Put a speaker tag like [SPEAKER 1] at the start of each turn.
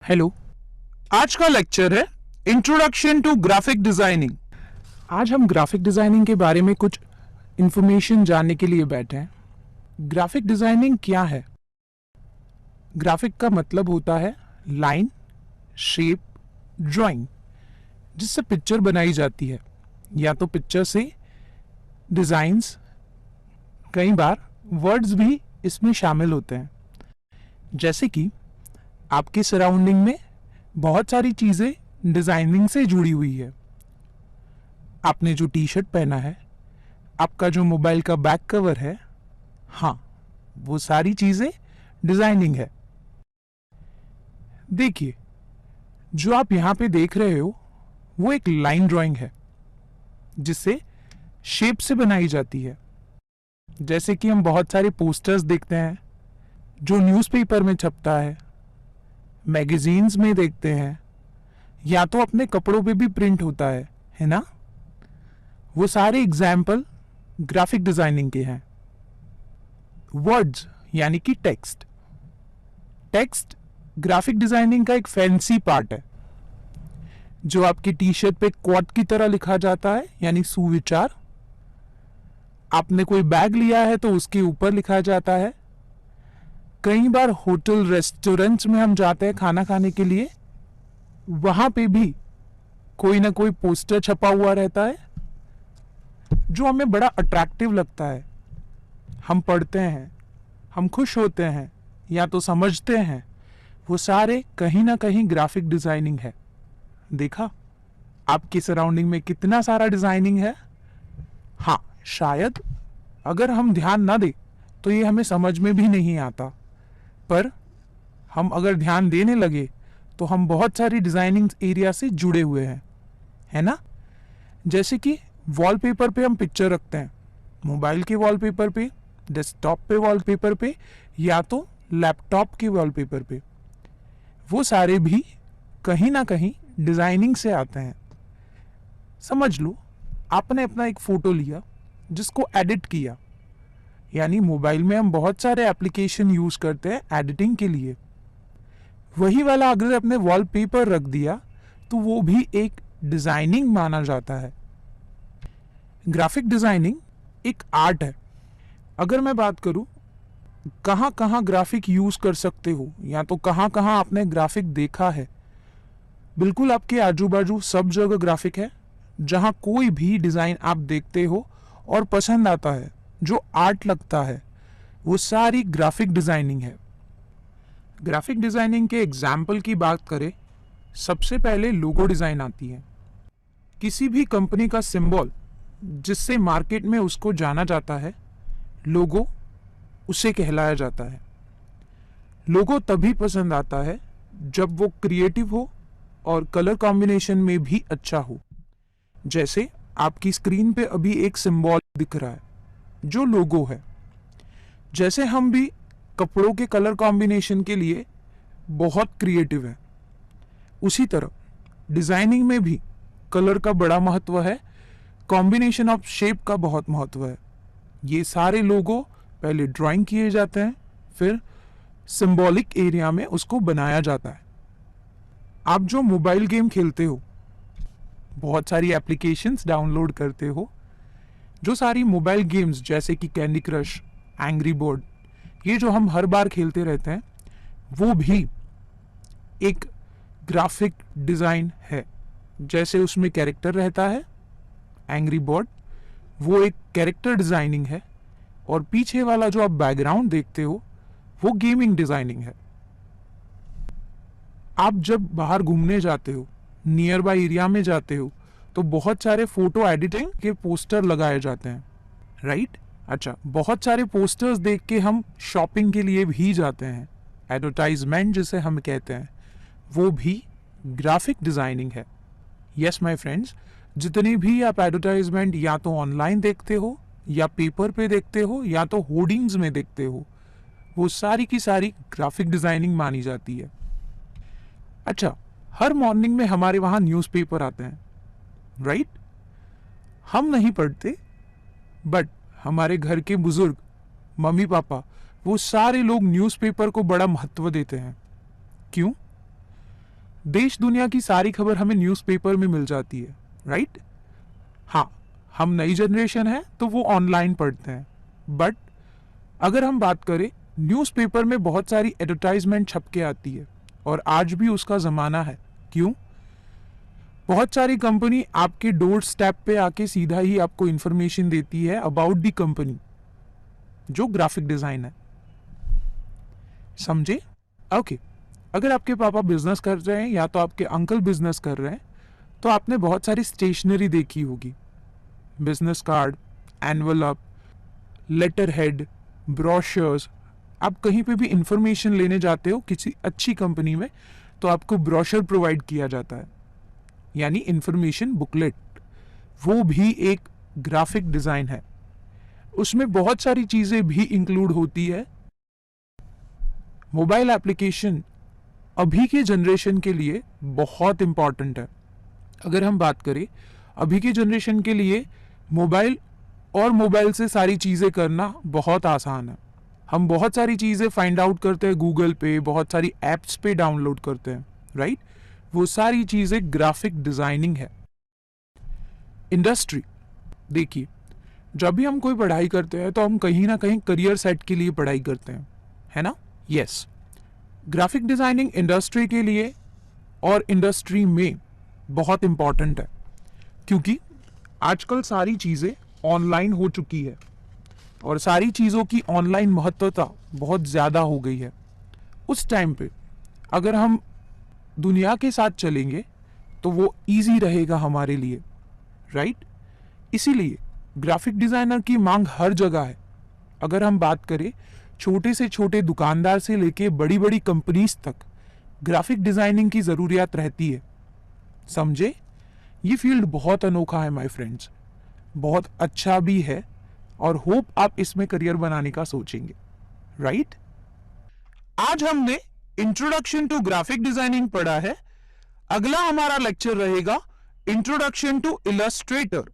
[SPEAKER 1] Hello. आज का lecture है इंट्रोडक्शन टू ग्राफिक डिजाइनिंग। आज हम ग्राफिक डिजाइनिंग के बारे में कुछ इंफॉर्मेशन जानने के लिए बैठे हैं। ग्राफिक डिजाइनिंग क्या है? ग्राफिक का मतलब होता है लाइन, शेप, ड्राइंग, जिससे पिक्चर बनाई जाती है, या तो पिक्चर से डिजाइन्स, कई बार वर्ड्स भी इसमें शामिल होते हैं। जैसे कि आपके सराउंडिंग में बहुत सारी चीजें डिजाइनिंग से जुड़ी हुई है। आपने जो टी शर्ट पहना है, आपका जो मोबाइल का बैक कवर है, हाँ, वो सारी चीजें डिजाइनिंग है। देखिए, जो आप यहां पे देख रहे हो वो एक लाइन ड्राइंग है, जिससे शेप से बनाई जाती है। जैसे कि हम बहुत सारे पोस्टर्स देखते हैं जो न्यूज़पेपर में छपता है, मैगजीन्स में देखते हैं, या तो अपने कपड़ों पे भी प्रिंट होता है ना? वो सारे एग्जाम्पल ग्राफिक डिजाइनिंग के हैं। वर्ड्स यानी कि टेक्स्ट। टेक्स्ट ग्राफिक डिजाइनिंग का एक फैंसी पार्ट है, जो आपकी टी शर्ट पे क्वाट की तरह लिखा जाता है, यानी सुविचार। आपने कोई बैग लिया है तो उसके ऊपर लिखा जाता है। कई बार होटल रेस्टोरेंट्स में हम जाते हैं खाना खाने के लिए, वहां पे भी कोई ना कोई पोस्टर छपा हुआ रहता है जो हमें बड़ा अट्रैक्टिव लगता है। हम पढ़ते हैं, हम खुश होते हैं, या तो समझते हैं। वो सारे कहीं ना कहीं ग्राफिक डिजाइनिंग है। देखा आपकी सराउंडिंग में कितना सारा डिजाइनिंग है। हाँ, शायद अगर हम ध्यान ना दें तो ये हमें समझ में भी नहीं आता, पर हम अगर ध्यान देने लगे तो हम बहुत सारी डिजाइनिंग एरिया से जुड़े हुए हैं, है ना? जैसे कि वॉलपेपर पे हम पिक्चर रखते हैं, मोबाइल के वॉलपेपर पे, डेस्कटॉप पे वॉलपेपर पे, या तो लैपटॉप के वॉलपेपर पे। वो सारे भी कहीं ना कहीं डिजाइनिंग से आते हैं। समझ लो, आपने अपना एक फोटो लिया, जिसको एडिट किया, यानी मोबाइल में हम बहुत सारे एप्लीकेशन यूज करते हैं एडिटिंग के लिए। वही वाला अगर अपने वॉलपेपर रख दिया तो वो भी एक डिजाइनिंग माना जाता है। ग्राफिक डिजाइनिंग एक आर्ट है। अगर मैं बात करूं कहाँ कहाँ ग्राफिक यूज कर सकते हो, या तो कहाँ कहाँ आपने ग्राफिक देखा है, बिल्कुल आपके आजू बाजू सब जगह ग्राफिक है। जहां कोई भी डिजाइन आप देखते हो और पसंद आता है, जो आर्ट लगता है, वो सारी ग्राफिक डिजाइनिंग है। ग्राफिक डिजाइनिंग के एग्जाम्पल की बात करें, सबसे पहले लोगो डिजाइन आती है। किसी भी कंपनी का सिंबल जिससे मार्केट में उसको जाना जाता है, लोगो उसे कहलाया जाता है। लोगो तभी पसंद आता है जब वो क्रिएटिव हो और कलर कॉम्बिनेशन में भी अच्छा हो। जैसे आपकी स्क्रीन पे अभी एक सिंबल दिख रहा है जो लोगो है। जैसे हम भी कपड़ों के कलर कॉम्बिनेशन के लिए बहुत क्रिएटिव है, उसी तरह डिजाइनिंग में भी कलर का बड़ा महत्व है, कॉम्बिनेशन ऑफ शेप का बहुत महत्व है। ये सारे लोगो पहले ड्राइंग किए जाते हैं, फिर सिंबॉलिक एरिया में उसको बनाया जाता है। आप जो मोबाइल गेम खेलते हो, बहुत सारी एप्लीकेशंस डाउनलोड करते हो, जो सारी मोबाइल गेम्स जैसे कि कैंडी क्रश, एंग्री बर्ड, ये जो हम हर बार खेलते रहते हैं, वो भी एक ग्राफिक डिजाइन है। जैसे उसमें कैरेक्टर रहता है, एंग्री बर्ड, वो एक कैरेक्टर डिजाइनिंग है, और पीछे वाला जो आप बैकग्राउंड देखते हो वो गेमिंग डिजाइनिंग है। आप जब बाहर घूमने जाते हो, नियर बाय एरिया में जाते हो, तो बहुत सारे फोटो एडिटिंग के पोस्टर लगाए जाते हैं, राइट? अच्छा, बहुत सारे पोस्टर्स देख के हम शॉपिंग के लिए भी जाते हैं, एडवर्टाइजमेंट जिसे हम कहते हैं, वो भी ग्राफिक डिजाइनिंग है। यस माय फ्रेंड्स, जितने भी आप एडवर्टाइजमेंट या तो ऑनलाइन देखते हो, या पेपर पे देखते हो, या तो होर्डिंग्स में देखते हो, वो सारी की सारी ग्राफिक डिजाइनिंग मानी जाती है। अच्छा, हर मॉर्निंग में हमारे वहाँ न्यूज़पेपर आते हैं, राइट? हम नहीं पढ़ते, बट हमारे घर के बुजुर्ग, मम्मी पापा, वो सारे लोग न्यूज़पेपर को बड़ा महत्व देते हैं। क्यों? देश दुनिया की सारी खबर हमें न्यूज़पेपर में मिल जाती है, राइट? हाँ, हम नई जनरेशन है तो वो ऑनलाइन पढ़ते हैं, बट अगर हम बात करें, न्यूज़पेपर में बहुत सारी एडवर्टाइजमेंट छप के आती है और आज भी उसका ज़माना है। क्यों? बहुत सारी कंपनी आपके डोर स्टेप पे आके सीधा ही आपको इंफॉर्मेशन देती है अबाउट दी कंपनी, जो ग्राफिक डिज़ाइन है। समझे? ओके। अगर आपके पापा बिजनेस कर रहे हैं या तो आपके अंकल बिजनेस कर रहे हैं, तो आपने बहुत सारी स्टेशनरी देखी होगी, business card, envelope, letterhead, brochures. आप कहीं पे भी इंफॉर्मेशन लेने जाते हो किसी अच्छी कंपनी में, तो आपको ब्रोशर प्रोवाइड किया जाता है, यानी इंफॉर्मेशन बुकलेट। वो भी एक ग्राफिक डिज़ाइन है। उसमें बहुत सारी चीज़ें भी इंक्लूड होती है। मोबाइल एप्लीकेशन अभी के जनरेशन के लिए बहुत इम्पॉर्टेंट है। अगर हम बात करें, अभी के जनरेशन के लिए मोबाइल और मोबाइल से सारी चीज़ें करना बहुत आसान है। हम बहुत सारी चीज़ें फाइंड आउट करते हैं गूगल पे, बहुत सारी ऐप्स पे डाउनलोड करते हैं, राइट? वो सारी चीज़ें ग्राफिक डिज़ाइनिंग है। इंडस्ट्री, देखिए, जब भी हम कोई पढ़ाई करते हैं तो हम कहीं ना कहीं करियर सेट के लिए पढ़ाई करते हैं, है ना? यस। ग्राफिक डिज़ाइनिंग इंडस्ट्री के लिए और इंडस्ट्री में बहुत इम्पॉर्टेंट है, क्योंकि आजकल सारी चीज़ें ऑनलाइन हो चुकी है और सारी चीज़ों की ऑनलाइन महत्वता बहुत ज़्यादा हो गई है। उस टाइम पे अगर हम दुनिया के साथ चलेंगे तो वो इजी रहेगा हमारे लिए, राइट? इसीलिए ग्राफिक डिज़ाइनर की मांग हर जगह है। अगर हम बात करें, छोटे से छोटे दुकानदार से लेके बड़ी बड़ी कंपनीज तक ग्राफिक डिज़ाइनिंग की ज़रूरियत रहती है। समझे? ये फील्ड बहुत अनोखा है माय फ्रेंड्स, बहुत अच्छा भी है और होप आप इसमें करियर बनाने का सोचेंगे, राइट? आज हमने इंट्रोडक्शन टू ग्राफिक डिजाइनिंग पढ़ा है। अगला हमारा लेक्चर रहेगा इंट्रोडक्शन टू इलस्ट्रेटर।